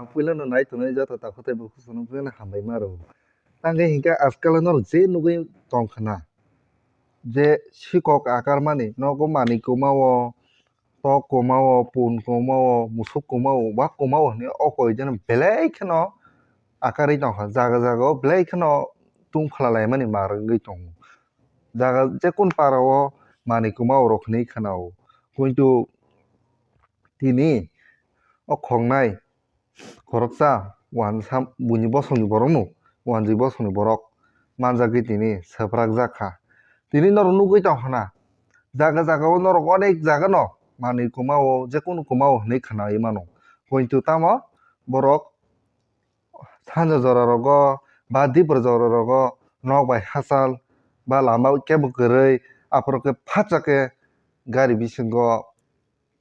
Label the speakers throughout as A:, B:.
A: puilano nai tunai jata ta khotai bu khusunu puilano hambai maro tangai hingka askal no je nugui tongkhana je sikok akar mani nogo mani komao to komao pun komao musuk komao ba komao ni okoi jen belai khano akari tongkha jaga jaga belai khano tung phalalai mani margui tongo jaga je kun parao mani komao rokni khanao কিন্তু tini o khongnai khoroksa wansam buni bosongni borok no wanji bosongni borok manjagui tini saprak jakha tini norok nugui tongkhana jaga jaga o norok onek jaga no manui komao jekunu komao hinui khanai mano কিন্তু tamo borok sanja jora rogo ba dibra jora rogo nok bai hachal ba lama kebo kwrui aporok pachake gari bisingo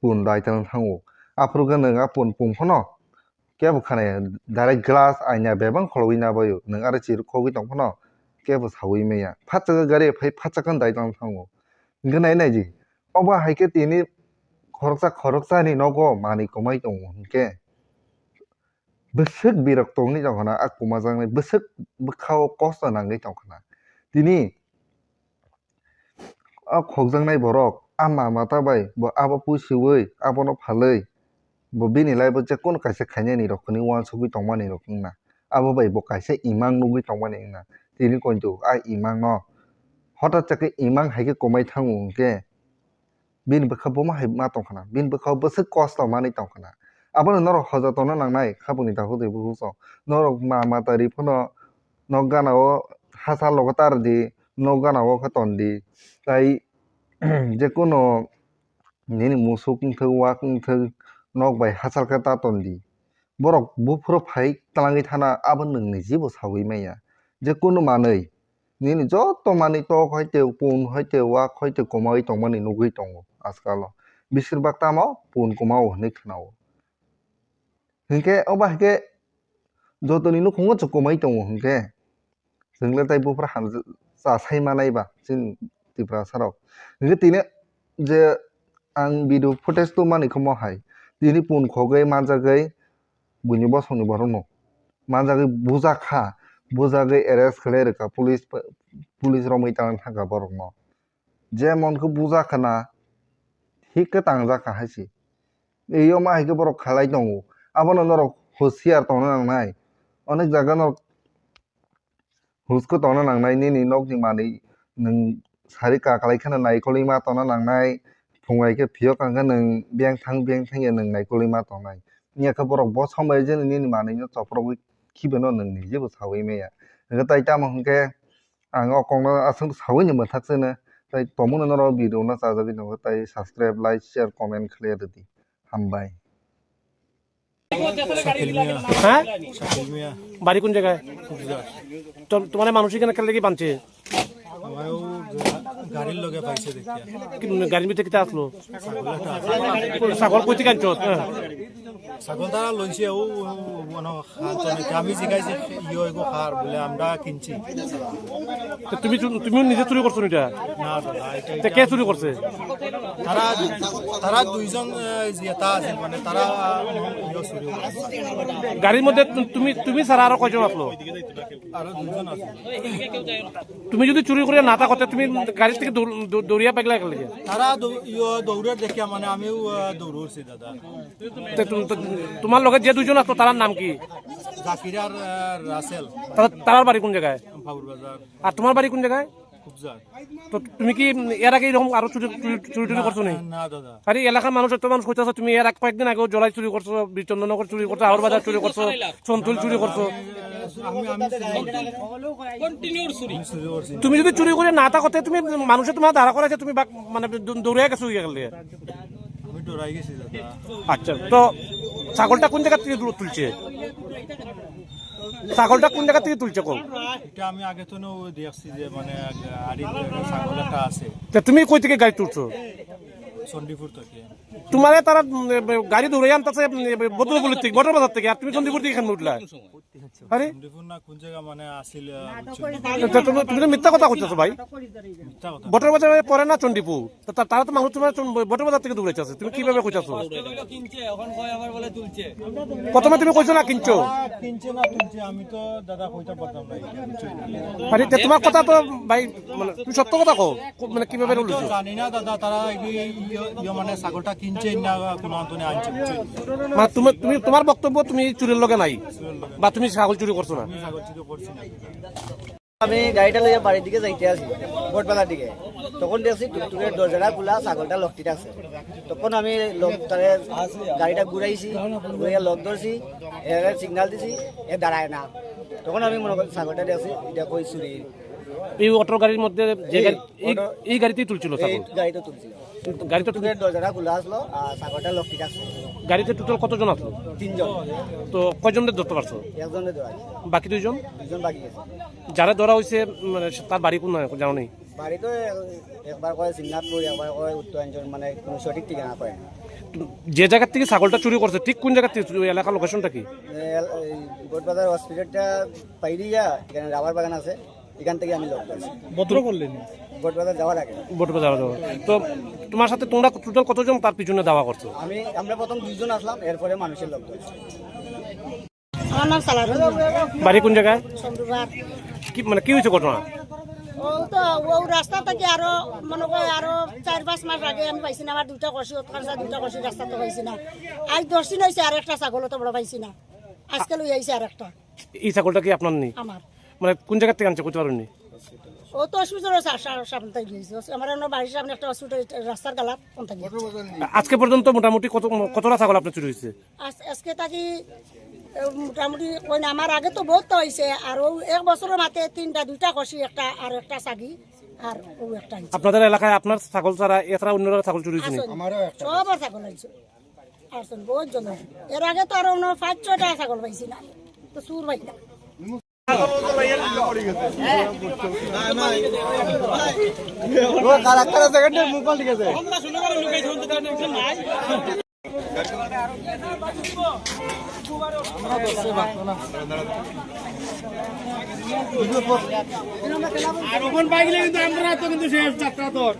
A: pun daitang thango afro nang apun pungphono kebo khane direct glass aina bebang kholoui nabayo nang ara chir khogui tongphono kebo saui meya phachaga gari phai phachakan daitang thango hingke nai naiji obo haike tini khoroksa ni nogo manui komai tongo hingke bwswk birak tongni tongkhana a komajaknai bwswk bwkhao kosto nangui tongkhana tini o khokjaknai borok a mata bai bo abo pusiwui abono phalui bo bini laibo jekunu kaisa khainani rok kwni uansugui tongmani rok wngna abo bai bo kaisa imang nugui tongmani wngna tini kointu a imang no hotat chakhe imang haike komai thango hingke bini bwkha boma hai ma tongkhana bini bwkha bwswk kosto manui tongkhana abono norok hoja tongna nangnai khabangni dakhuti bukuso norok mata rifano nok ganao hachal logo tardi nok ganao khe tondi tai jekunu nini musuk wngthok wak wngthok nok bai hachal khe ta tondi borok bufro phai tlangui thana abo nungni jibo saui maya jekunu manui nini joto manui tok hoite pun hoite wak hoite komai tongmani nugui tongo ajkalo besirbak tamo pun komao hinui khanao hingke obo haike jotoni nukhumo se komai tongo hingke jingle tai bufra chasai manaiba chini tipra rok hingke tini je ang video footage tubmani khe mohai tini pun khogui manjagui buni bosongni borok no manjagui bujagui arrest khlai rwkha police rok muitanang thangkha borok no jemon khe bujakha na thik khe tangjakha haisi eio ma haike borok khalai tongo abono norok husiar tongna nangnai onek jaga no hush khe tongna nangnai nini nokni manui nwng sari kaklai kheno naikolui ma tongna nangnai fungai khe pio kangkhe nwng bengthang ya nwng naikolui ma tongnai wngya khe borok bosom bai jenu nini manui no choprogui khibeno nwngni jibo saui maya hingke tai tamo hingke ang o kok no aswk saui ni mwthak chwna tai tongmani noro video no chajagui tongo tai subscribe like share comment khlai rwdi hambai
B: হ্যাঁ বাড়ি কোন জায়গায় তোমার মানুষ এখানে কেন লেগে বানছে
C: গাড়ির লগে পাইছে দেখিয়া
B: গাড়ির ভিতরে কিতা আসলো ছাগল কই থেকে আনছো
C: ছাগল তারা লইছে ও মানে আমি জিগাইছি ইয়ো এগো খার বলে আমরা কিনছি
B: তুমিও নিজে চুরি করছো এটা
C: না দাদা
B: এটা কে চুরি করছে
C: তারা দুইজন জিয়াতা আছে মানে তারা ইয়ো চুরি করছে
B: গাড়ির মধ্যে তুমি ছাড়া আরো কয়জন আসলো
C: আরো দুইজন আছে
B: তুমি যদি চুরি করে না থাকতে তুমি গাড়ি থেকে দৌড়িয়া পাইলা গেলে
C: তারা ইয়ো দৌড়ে দেখিয়া মানে আমিও দৌড়ছি দাদা
B: তোমার লগে যে দুইজন আসলো তার নাম কি
C: জাকির আর রাসেল
B: তার বাড়ি কোন জায়গায়
C: ফাউর বাজার
B: আর তোমার বাড়ি কোন জায়গায়
C: খুবজার
B: তো তুমি কি এর আগে এরকম আরো চুরি করছো নি
C: না দাদা
B: আরে এলাকার মানুষ এত মানুষ কইতাছো তুমি এর কয়েকদিন আগে জলাই চুরি করছো বিচন্দনগর চুরি করছো আহর বাজার চুরি করছো সন্তুল চুরি করছো তুমি যদি চুরি করে না থাকতে তুমি মানুষে তোমার ধারা করাইছে তুমি মানে দৌড়ে গেছো গেলে
C: আমি ডরাই গেছি দাদা
B: আচ্ছা তো ছাগলটা কোন জায়গা থেকে তুলছে ছাগলটা কোন জায়গা থেকে তুলছে কোন
C: এটা আমি আগে তো দেখছি যে মানে গাড়ির ছাগল একটা আছে
B: তুমি কই থেকে গাড়ি তুলছো
C: চণ্ডীপুর থেকে
B: তোমারে তারা গাড়ি দৌড়ে আনতেছে বদরপুর থেকে বটর বাজার থেকে আর তুমি চন্ডীপুর থেকে এখানে উঠলা আরে
C: চণ্ডীপুর না কোন জায়গা মানে আসিল
B: তুমি তো মিথ্যা কথা কইতেছো ভাই
C: মিথ্যা কথা
B: বটর বাজারে পরে না চন্ডীপুর তারা তো মানুষ তোমার বটর বাজার থেকে দৌড়াইছে তুমি কিভাবে কইতাছো প্রথমে তুমি কইছো না কিনছো
C: কিনছে না তুলছে আমি তো দাদা কইতে পারতাম না
B: আরে তোমার কথা তো ভাই মানে তুমি সত্য কথা কও মানে কিভাবে
C: আমি তো
B: উঠছো
C: জানি না দাদা তারা মানে ছাগলটা কিনছে না কোনো আন্তনে আনছে
B: মানে তুমি তোমার বক্তব্য তুমি চুরির লগে নাই বা তুমি ছাগল চুরি করছো না
C: ছাগল চুরি করছি না
D: আমি গাড়িটা লইয়া বাড়ির দিকে যাইতে আছি বটবেলার দিকে তখন দেখছি টুকটুকের দরজাটা খোলা ছাগলটা লকটিতে আছে তখন আমি তারে গাড়িটা ঘুরাইছি ঘুরাইয়া লক ধরছি এর সিগনাল দিছি এ দাঁড়ায় না তখন আমি মনে করি ছাগলটা দেখছি এটা কই চুরি
B: এই অটো গাড়ির মধ্যে যে গাড়ি এই গাড়িতেই তুলছিল
D: এই
B: ছাগল
D: গাড়িটা তুলছিল
B: গাড়িতে
D: টুকটুকের দরজাটা খোলা আসলো আর ছাগলটা লকটিতে আছে
B: গাড়িতে টোটাল কতজন আছে
D: 3 জন
B: তো কয়জনের ধরতে পারছো
D: একজনে ধরাই
B: বাকি দুইজন
D: 2 জন বাকি আছে
B: যারা ধরা হয়েছে মানে তার বাড়ি কোন জানো নেই
D: বাড়ি তো একবার কয় সিংনাথপুর একবার কয় উত্তরাঞ্চল মানে কোনো সঠিক ঠিকানা পায় না
B: যে জায়গা থেকে ছাগলটা চুরি করছে ঠিক কোন জায়গা থেকে ওই এলাকার লোকেশনটা কি
D: গোটবাজার হসপিটালটা পাইরিয়া এখানে রাবার বাগান আছে এখান থেকে আমি লোক করছি
B: ভদ্র করলেন
D: গোটবাজার যাওয়ার আগে
B: বটবে যাওয়া যাওয়া তো তোমার সাথে তোমরা টোটাল কতজন তার পিছনে দাওয়া করছো
D: আমরা প্রথম 2 জন আসলাম এরপরে মানুষের লোক করছি
E: আমার নাম সালার
B: বাড়ি কোন জায়গায়
E: চন্দ্রবার
B: কি মানে কি হয়েছে ঘটনা
E: ও তো ও রাস্তা থেকে আরো মনে হয় আরো 4-5 মাস আগে আমি পাইছি না আমার 2টা কষি খরচা 2টা কষি রাস্তা তো পাইছি না আজ 10 দিন হয়েছে আর একটা ছাগল তো বড় পাইছি না আজকে লই আইছে আর একটা
B: এই ছাগলটা কি আপনার নেই
E: আমার
B: মানে কোন জায়গা থেকে আনছে করতে পারেননি
E: ও তো হসপিটাল সামনে থেকে গিয়েছে আমার বাড়ির সামনে একটা হসপিটাল রাস্তার গালাত কোন থেকে
B: আজকে পর্যন্ত মোটামুটি কতটা ছাগল আপনার চুরি হয়েছে
E: আজকে তাকি মোটামুটি ওই না আমার আগে তো বহুত হয়েছে আর ও 1 বছরের মাথায় 2টা কষি একটা আর একটা সাগি আর ও একটা আইছে।
B: আপনাদের এলাকায় আপনার ছাগল ছাড়া এছাড়া অন্যরা ছাগল চুরি হয়েছে
E: আসলে সবার ছাগল হয়েছে আসলে বহুত জন এর আগে তো আরো 5-6টা ছাগল পাইছি না তো সুর পাই না
B: আর ওপন পাইলে কিন্তু আমরা তো কিন্তু শেষ যাত্রা তোর